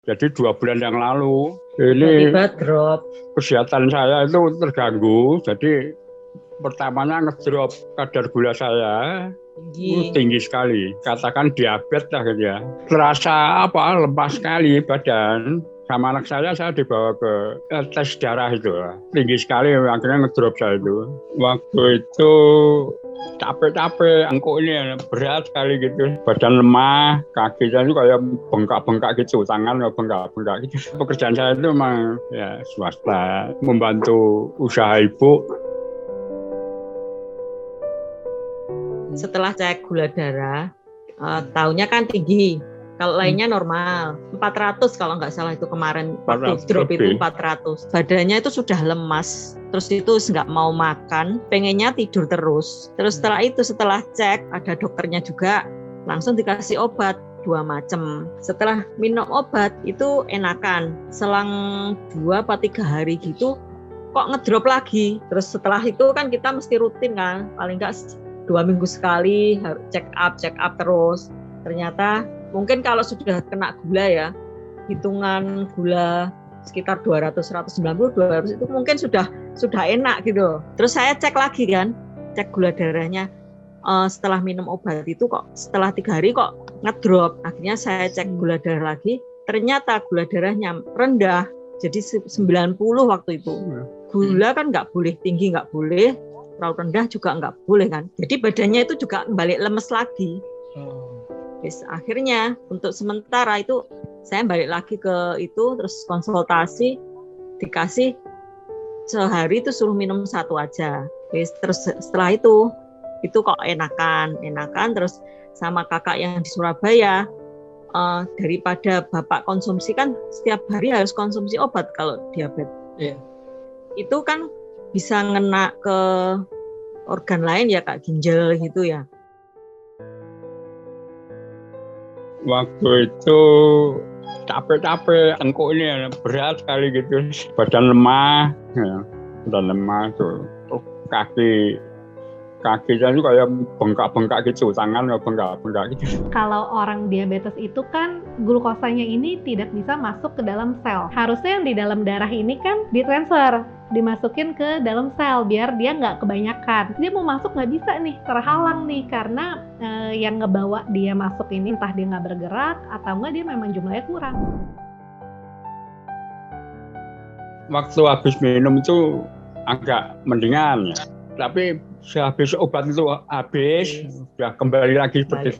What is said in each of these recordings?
Jadi 2 bulan yang lalu Tiba-tiba ini drop. kesehatan saya itu terganggu. Jadi pertamanya ngedrop kadar gula saya tinggi sekali. Katakan diabetes lah gitu ya. Terasa lemas sekali badan. Sama anak saya dibawa ke tes darah itu. Tinggi sekali akhirnya ngedrop saya itu. Waktu itu capek-capek, angkuk ini berat sekali gitu, badan lemah, kakinya itu kayak bengkak-bengkak gitu, tangan bengkak-bengkak gitu. Pekerjaan saya itu memang ya swasta, membantu usaha ibu. Setelah cek gula darah, taunya kan tinggi. Kalau lainnya normal, 400 kalau nggak salah itu kemarin waktu drop itu 400. Badannya itu sudah lemas, terus itu nggak mau makan, pengennya tidur terus. Terus setelah cek, ada dokternya juga, langsung dikasih obat 2 macam. Setelah minum obat itu enakan, selang 2-3 hari gitu, kok ngedrop lagi. Terus setelah itu kan kita mesti rutin kan, paling nggak 2 minggu sekali check up terus. Ternyata mungkin kalau sudah kena gula ya, hitungan gula sekitar 200, 190, 200 itu mungkin sudah enak gitu. Terus saya cek lagi kan, cek gula darahnya. Setelah minum obat itu kok setelah 3 hari kok ngedrop. Akhirnya saya cek gula darah lagi, ternyata gula darahnya rendah. Jadi 90 waktu itu. Gula kan nggak boleh tinggi, nggak boleh, terlalu rendah juga nggak boleh kan. Jadi badannya itu juga balik lemes lagi. Terus akhirnya untuk sementara itu saya balik lagi ke itu, terus konsultasi, dikasih sehari itu suruh minum 1 aja. Terus setelah itu kok enakan terus sama kakak yang di Surabaya, daripada bapak konsumsi kan setiap hari harus konsumsi obat kalau diabetes. Itu kan bisa ngena ke organ lain ya Kak, ginjal gitu ya. Waktu itu capek-capek, angkuk ini berat sekali gitu, badan lemah tuh, kakinya itu kayak bengkak-bengkak gitu, tangan bengkak-bengkak gitu. Kalau orang diabetes itu kan glukosanya ini tidak bisa masuk ke dalam sel. Harusnya yang di dalam darah ini kan ditransfer, dimasukin ke dalam sel biar dia nggak kebanyakan. Dia mau masuk nggak bisa nih, terhalang nih karena yang ngebawa dia masuk ini entah dia nggak bergerak atau nggak dia memang jumlahnya kurang. Waktu habis minum itu agak mendingan ya, tapi sehabis obat itu sudah kembali lagi seperti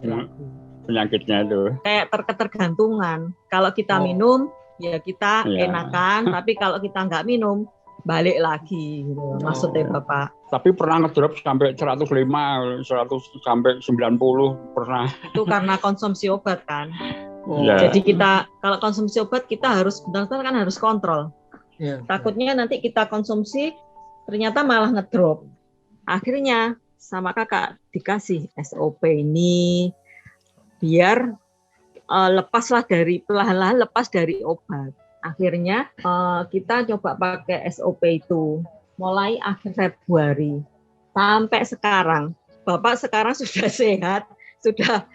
penyakitnya itu. Kayak terketergantungan. Kalau kita minum, ya kita enakan. Tapi kalau kita nggak minum, balik lagi. Gitu. Maksudnya Bapak. Tapi pernah ngedrop sampai 105, 100 sampai 90 pernah. Itu karena konsumsi obat kan. Jadi kita kalau konsumsi obat kita harus benar-benar kan harus kontrol. Takutnya nanti kita konsumsi ternyata malah ngedrop. Akhirnya sama kakak dikasih SOP ini biar perlahan-lahan lepas dari obat. Akhirnya kita coba pakai SOP itu mulai akhir Februari sampai sekarang. Bapak sekarang sudah sehat, sudah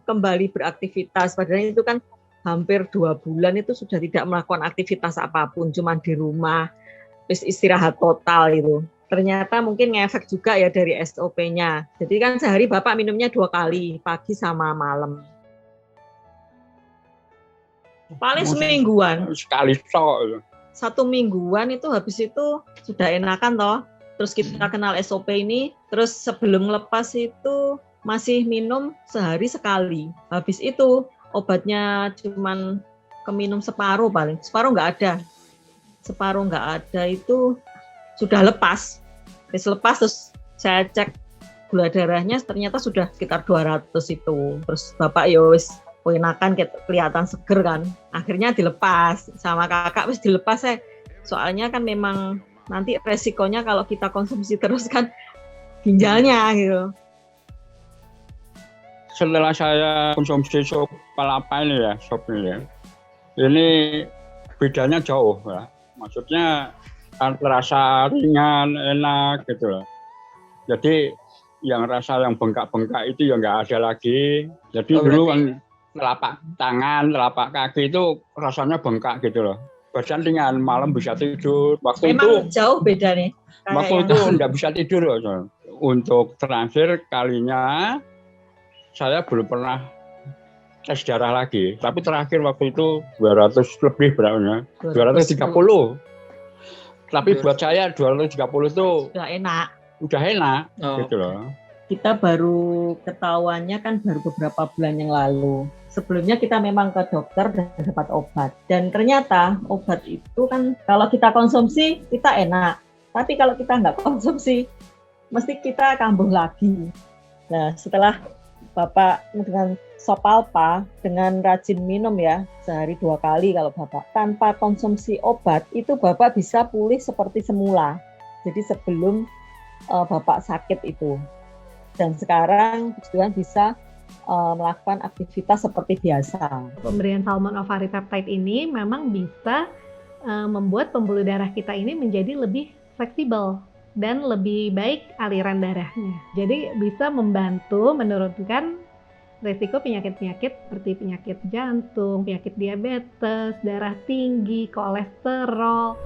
kembali beraktivitas. Padahal itu kan hampir 2 bulan itu sudah tidak melakukan aktivitas apapun, cuma di rumah, terus istirahat total itu. Ternyata mungkin ngefek juga ya dari SOP-nya. Jadi kan sehari Bapak minumnya 2 kali, pagi sama malam. Paling semingguan. Sekali tok. 1 mingguan itu habis itu sudah enakan toh. Terus kita kenal SOP ini, terus sebelum lepas itu masih minum sehari sekali. Habis itu obatnya cuman keminum separuh paling. Separuh nggak ada itu sudah lepas. Terus saya cek gula darahnya ternyata sudah sekitar 200 itu. Terus Bapak wis enakan kelihatan seger kan. Akhirnya dilepas sama kakak wis dilepas saya. Soalnya kan memang nanti resikonya kalau kita konsumsi terus kan ginjalnya gitu. Setelah saya konsumsi sop kelapa ini ya, ini bedanya jauh ya. Maksudnya terasa ringan, enak gitu loh. Jadi yang rasa yang bengkak-bengkak itu ya nggak ada lagi. Jadi dulu kan telapak tangan, telapak kaki itu rasanya bengkak gitu loh. Badan ringan, malam bisa tidur. Waktu Memang itu jauh beda nih. waktu itu nggak bisa tidur loh. Untuk terakhir kalinya saya belum pernah tes darah lagi. Tapi terakhir waktu itu 200 lebih berapa? 230. Tapi buat saya 230 itu udah enak gitu loh. Kita baru ketahuannya kan baru beberapa bulan yang lalu. Sebelumnya kita memang ke dokter dan dapat obat. Dan ternyata obat itu kan kalau kita konsumsi kita enak. Tapi kalau kita nggak konsumsi mesti kita kambuh lagi. Nah setelah Bapak dengan Sopalpa dengan rajin minum ya sehari 2 kali kalau Bapak tanpa konsumsi obat itu Bapak bisa pulih seperti semula. Jadi sebelum Bapak sakit itu. Dan sekarang Tuhan bisa melakukan aktivitas seperti biasa. Pemberian Salmon Ovari Peptide ini memang bisa membuat pembuluh darah kita ini menjadi lebih fleksibel dan lebih baik aliran darahnya. Jadi bisa membantu menurunkan resiko penyakit-penyakit seperti penyakit jantung, penyakit diabetes, darah tinggi, kolesterol.